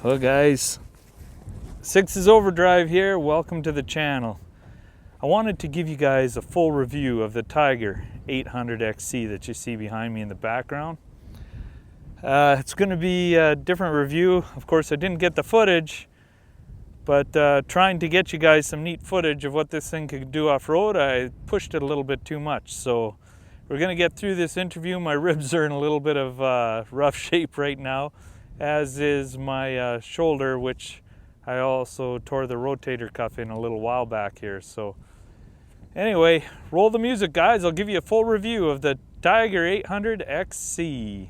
Hello guys, sixthisoverdrive here. Welcome to the channel. I wanted to give you guys a full review of the Tiger 800XC that you see behind me in the background. It's going to be a different review. Of course, I didn't get the footage, but trying to get you guys some neat footage of what this thing could do off-road, I pushed it a little bit too much. So we're going to get through this interview. My ribs are in a little bit of rough shape right now, as is my shoulder, which I also tore the rotator cuff in a little while back here. So anyway, roll the music guys. I'll give you a full review of the Tiger 800XC.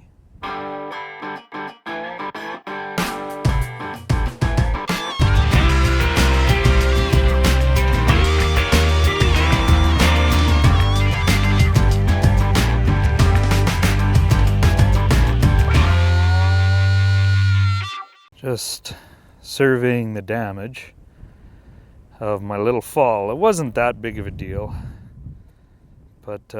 Just surveying the damage of my little fall. It wasn't that big of a deal, but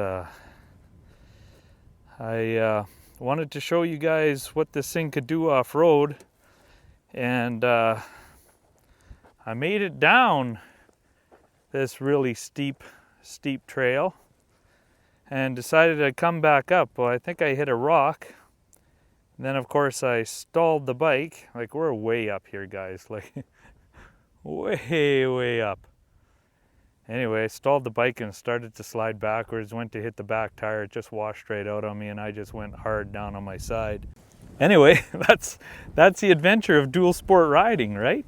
I wanted to show you guys what this thing could do off-road, and I made it down this really steep trail and decided I'd come back up. Well, I think I hit a rock. And then, of course, I stalled the bike. Like, we're way up here, guys. Like, way up. Anyway, I stalled the bike and started to slide backwards. Went to hit the back tire. It just washed right out on me, and I just went hard down on my side. Anyway, that's the adventure of dual sport riding, right?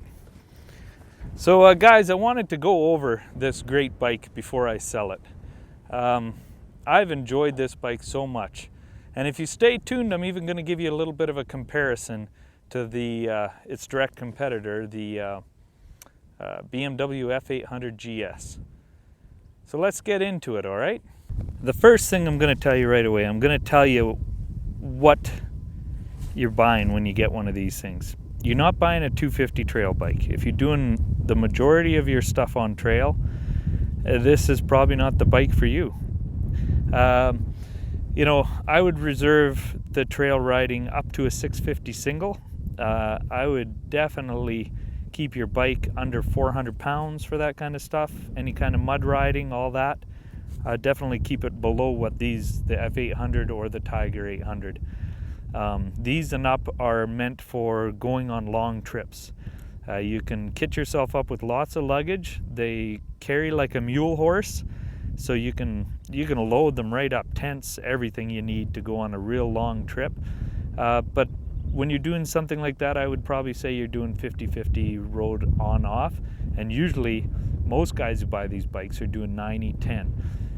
So, guys, I wanted to go over this great bike before I sell it. I've enjoyed this bike so much. And if you stay tuned, I'm even going to give you a little bit of a comparison to its direct competitor, the BMW F800 GS. So let's get into it, all right? The first thing I'm going to tell you right away, I'm going to tell you what you're buying when you get one of these things. You're not buying a 250 trail bike. If you're doing the majority of your stuff on trail, this is probably not the bike for you. You know, I would reserve the trail riding up to a 650 single. I would definitely keep your bike under 400 pounds for that kind of stuff. Any kind of mud riding, all that. Definitely keep it below what the F800 or the Tiger 800. These and up are meant for going on long trips. You can kit yourself up with lots of luggage. They carry like a mule horse. So you can load them right up, tents, everything you need to go on a real long trip. But when you're doing something like that, I would probably say you're doing 50-50 road on-off. And usually, most guys who buy these bikes are doing 90-10.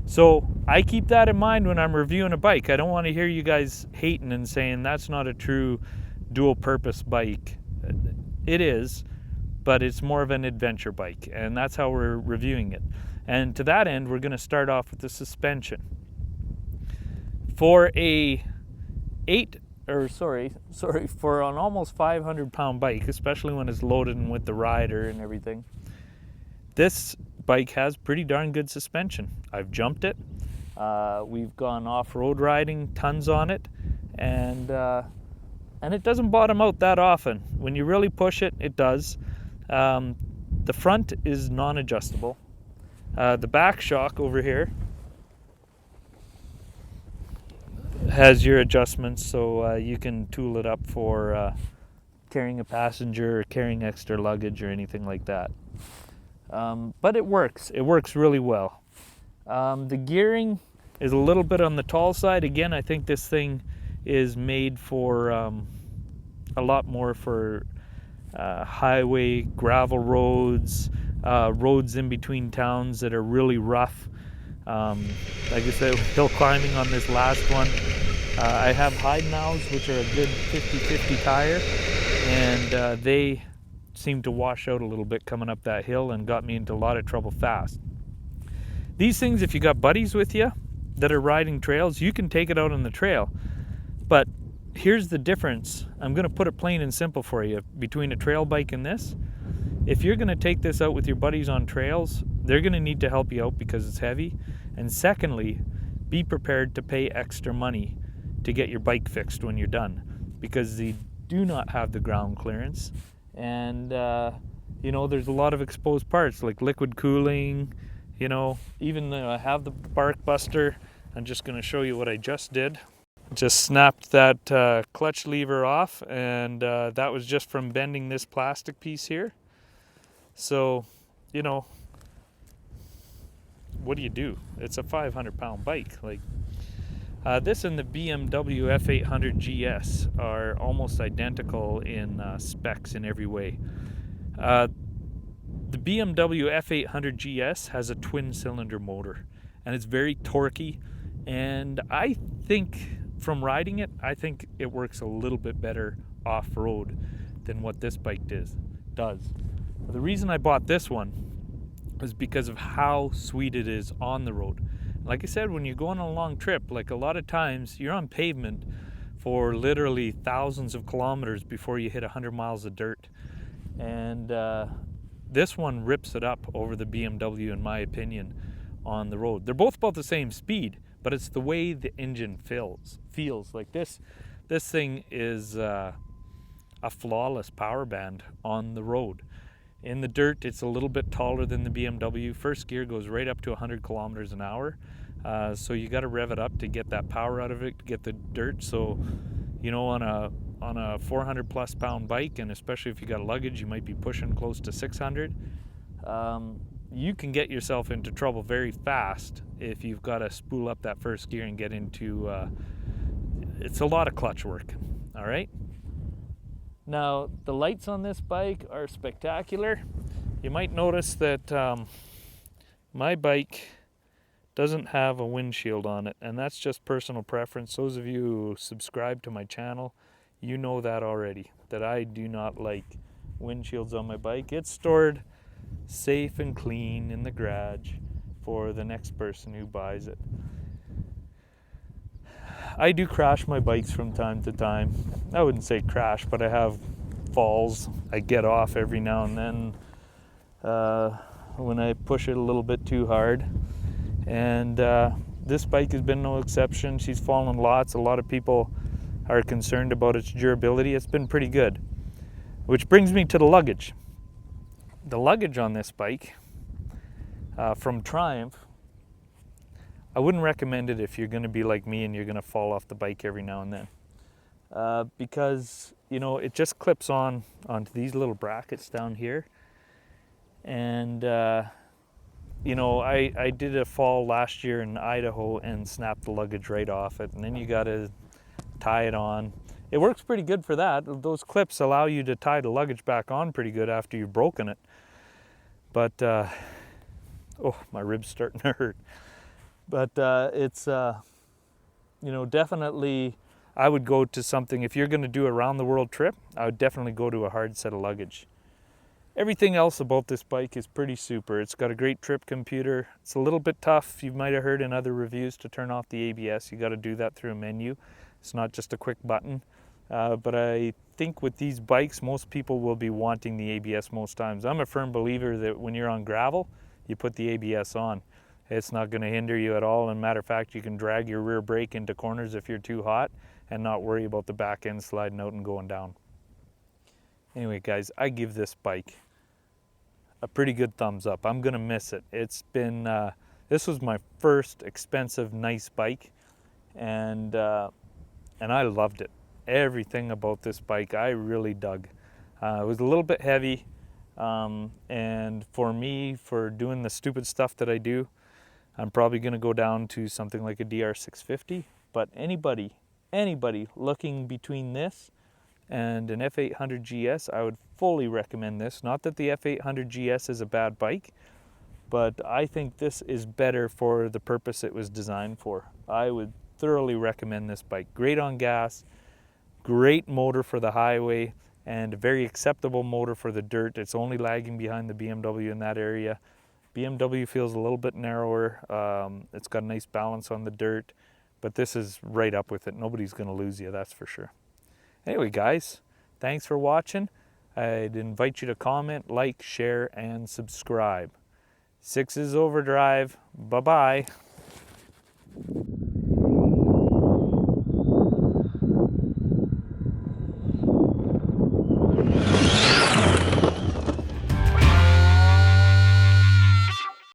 So I keep that in mind when I'm reviewing a bike. I don't want to hear you guys hating and saying that's not a true dual-purpose bike. It is, but it's more of an adventure bike, and that's how we're reviewing it. And to that end, we're going to start off with the suspension. For for an almost 500-pound bike, especially when it's loaded and with the rider and everything, this bike has pretty darn good suspension. I've jumped it. We've gone off-road riding, tons on it, and it doesn't bottom out that often. When you really push it, it does. The front is non-adjustable. The back shock over here has your adjustments, so you can tool it up for carrying a passenger or carrying extra luggage or anything like that. But it works. It works really well. The gearing is a little bit on the tall side. Again, I think this thing is made for a lot more for highway, gravel roads, roads in between towns that are really rough. Like I said, hill climbing on this last one. I have hide nows, which are a good 50-50 tire, and they seem to wash out a little bit coming up that hill and got me into a lot of trouble fast. These things, if you got buddies with you that are riding trails, you can take it out on the trail. But here's the difference. I'm going to put it plain and simple for you between a trail bike and this. If you're going to take this out with your buddies on trails, they're going to need to help you out because it's heavy. And secondly, be prepared to pay extra money to get your bike fixed when you're done, because the do not have the ground clearance, and you know, there's a lot of exposed parts like liquid cooling, you know, even though I have the bark buster. I'm just going to show you what I just did. Just snapped that clutch lever off, and that was just from bending this plastic piece here. So, you know, what do? It's a 500-pound bike. Like this and the BMW F800 GS are almost identical in specs in every way. The BMW F800 GS has a twin-cylinder motor, and it's very torquey, and I think from riding it, I think it works a little bit better off-road than what this bike does. The reason I bought this one is because of how sweet it is on the road. Like I said, when you go on a long trip, like a lot of times you're on pavement for literally thousands of kilometers before you hit 100 miles of dirt. And this one rips it up over the BMW, in my opinion, on the road. They're both about the same speed, but it's the way the engine feels. Like this thing is a flawless power band on the road. In the dirt, it's a little bit taller than the BMW. First gear goes right up to 100 kilometers an hour. So you got to rev it up to get that power out of it, to get the dirt. So, you know, on a 400 plus pound bike, and especially if you got a luggage, you might be pushing close to 600. You can get yourself into trouble very fast if you've got to spool up that first gear and get into, it's a lot of clutch work, all right? Now, the lights on this bike are spectacular. You might notice that my bike doesn't have a windshield on it, and that's just personal preference. Those of you who subscribe to my channel, you know that already, that I do not like windshields on my bike. It's stored safe and clean in the garage for the next person who buys it. I do crash my bikes from time to time. I wouldn't say crash, but I have falls. I get off every now and then when I push it a little bit too hard. And this bike has been no exception. She's fallen lots. A lot of people are concerned about its durability. It's been pretty good. Which brings me to the luggage. The luggage on this bike from Triumph, I wouldn't recommend it if you're going to be like me and you're going to fall off the bike every now and then. Because, you know, it just clips onto these little brackets down here. And, you know, I did a fall last year in Idaho and snapped the luggage right off it. And then you got to tie it on. It works pretty good for that. Those clips allow you to tie the luggage back on pretty good after you've broken it. But, oh, my rib's starting to hurt. But it's, you know, definitely, I would go to something, if you're going to do a round the world trip, I would definitely go to a hard set of luggage. Everything else about this bike is pretty super. It's got a great trip computer. It's a little bit tough, you might have heard in other reviews, to turn off the ABS. You got to do that through a menu. It's not just a quick button. But I think with these bikes, most people will be wanting the ABS most times. I'm a firm believer that when you're on gravel, you put the ABS on. It's not going to hinder you at all. And matter of fact, you can drag your rear brake into corners if you're too hot and not worry about the back end sliding out and going down. Anyway, guys, I give this bike a pretty good thumbs up. I'm going to miss it. It's been, this was my first expensive, nice bike, and I loved it. Everything about this bike I really dug. It was a little bit heavy, and for me, for doing the stupid stuff that I do, I'm probably going to go down to something like a DR650. But anybody looking between this and an F800 GS, I would fully recommend this. Not that the F800 GS is a bad bike, but I think this is better for the purpose it was designed for. I would thoroughly recommend this bike. Great on gas, great motor for the highway, and a very acceptable motor for the dirt. It's only lagging behind the BMW in that area. BMW feels a little bit narrower. It's got a nice balance on the dirt, but this is right up with it. Nobody's going to lose you, that's for sure. Anyway, guys, thanks for watching. I'd invite you to comment, like, share, and subscribe. Sixes Overdrive. Bye-bye.